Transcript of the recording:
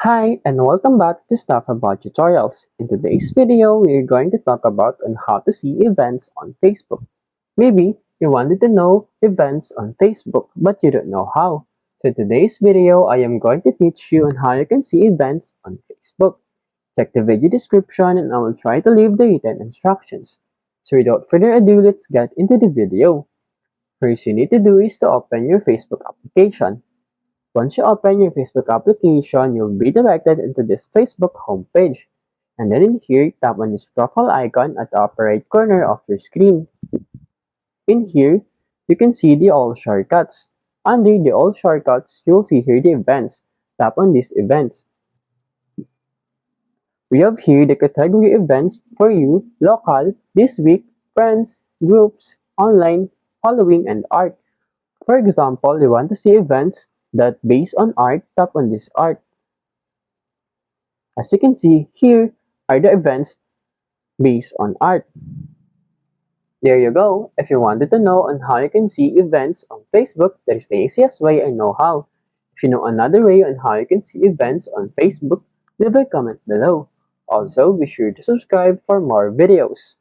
Hi, and welcome back to Stuff About Tutorials. In today's video, we are going to talk about on how to see events on Facebook. Maybe you wanted to know events on Facebook, but you don't know how. So in today's video, I am going to teach you on how you can see events on Facebook. Check the video description and I will try to leave the written instructions. So without further ado, let's get into the video. First you need to do is to open your Facebook application. Once you open your Facebook application, you'll be directed into this Facebook homepage. And then in here, tap on this profile icon at the upper right corner of your screen. In here, you can see the All Shortcuts. Under the All Shortcuts, you'll see here the events. Tap on these events. We have here the category events for you, local, this week, friends, groups, online, following, and art. For example, you want to see events that based on art, tap on this art. As you can see, here are the events based on art. There you go. If you wanted to know on how you can see events on Facebook, that is the easiest way I know how. If you know another way on how you can see events on Facebook, leave a comment below. Also, be sure to subscribe for more videos.